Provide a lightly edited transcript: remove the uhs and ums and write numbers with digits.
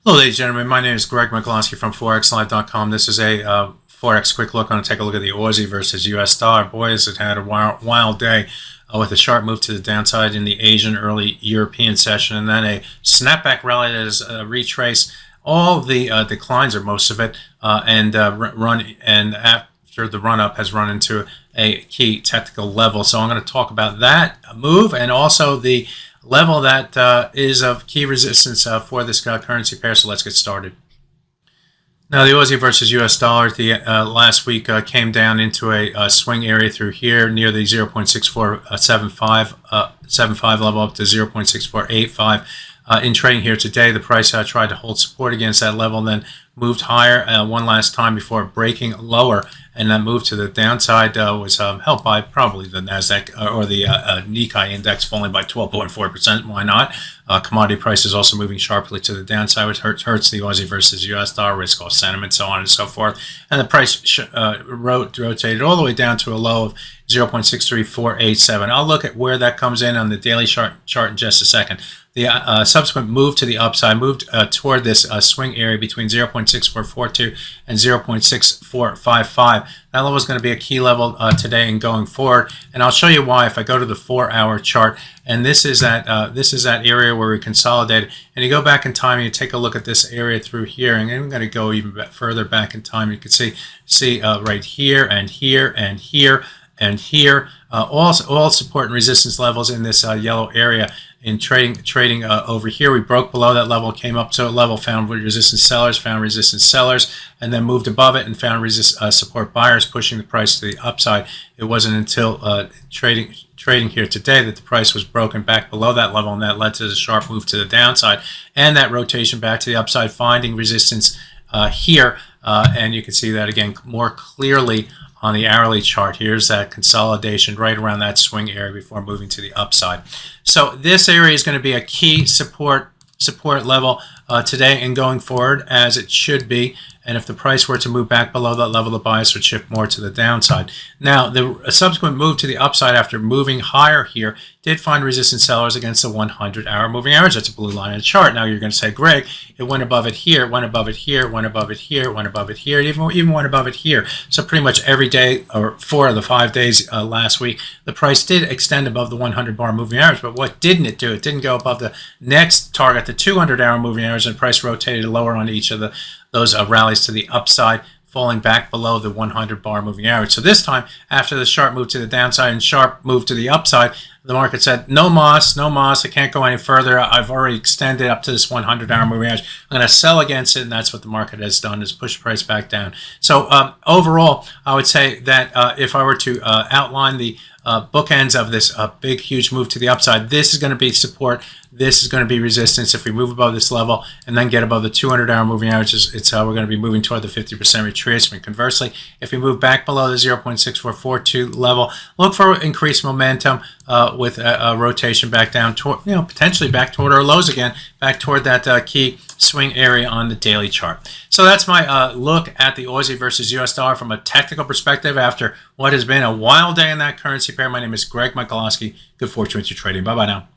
Hello, ladies and gentlemen. My name is Greg McCloskey from ForexLive.com. This is a Forex quick look. I'm going to take a look at the Aussie versus US dollar. Boy, has it had a wild day with a sharp move to the downside in the Asian early European session, and then a snapback rally that has retraced all the declines, or most of it, and after the run up has run into a key technical level. So I'm going to talk about that move and also the level that is of key resistance for this currency pair. So let's get started. Now, the Aussie versus US dollar last week came down into a swing area through here near the 0.6475 level up to 0.6485. In trading here today, the price tried to hold support against that level, then moved higher one last time before breaking lower, and that move to the downside was helped by probably the Nasdaq or the Nikkei index falling by 12.4%. Why not? Commodity prices also moving sharply to the downside, which hurts the Aussie versus US dollar, risk off sentiment, so on and so forth. And the price rotated all the way down to a low of 0.63487. I'll look at where that comes in on the daily chart in just a second. The subsequent move to the upside moved toward this swing area between 0.6442 and 0.6455. That level is going to be a key level today and going forward, and I'll show you why if I go to the 4-hour chart. And this is that area where we consolidated. And you go back in time and you take a look at this area through here, and I'm going to go even further back in time. You can see right here and here and here and here, all support and resistance levels in this yellow area. In trading over here, we broke below that level, came up to a level, found resistance sellers, and then moved above it and found support buyers, pushing the price to the upside. It wasn't until trading here today that the price was broken back below that level, and that led to the sharp move to the downside and that rotation back to the upside, finding resistance here, and you can see that again more clearly on the hourly chart. Here's that consolidation right around that swing area before moving to the upside. So this area is going to be a key support level today and going forward, as it should be. And if the price were to move back below that level, the bias would shift more to the downside. Now, the subsequent move to the upside after moving higher here did find resistance sellers against the 100-hour moving average. That's a blue line in the chart. Now, you're going to say, Greg, it went above it here, went above it here, went above it here, went above it here, even went above it here. So pretty much every day, or 4 of the 5 days last week, the price did extend above the 100-bar moving average. But what didn't it do? It didn't go above the next target, the 200-hour moving average, and the price rotated lower on each of those rallies to the upside, falling back below the 100-bar moving average. So this time, after the sharp move to the downside and sharp move to the upside, the market said, no mas, I can't go any further. I've already extended up to this 100-hour moving average. I'm going to sell against it, and that's what the market has done, is push the price back down. So overall, I would say that if I were to outline the bookends of this big, huge move to the upside, this is going to be support. This is going to be resistance. If we move above this level and then get above the 200-hour moving average, it's how we're going to be moving toward the 50% retracement. Conversely, if we move back below the 0.6442 level, look for increased momentum with a rotation back down toward, potentially back toward our lows again, back toward that key swing area on the daily chart. So that's my look at the Aussie versus US dollar from a technical perspective after what has been a wild day in that currency pair. My name is Greg McCloskey. Good fortune with your trading. Bye-bye now.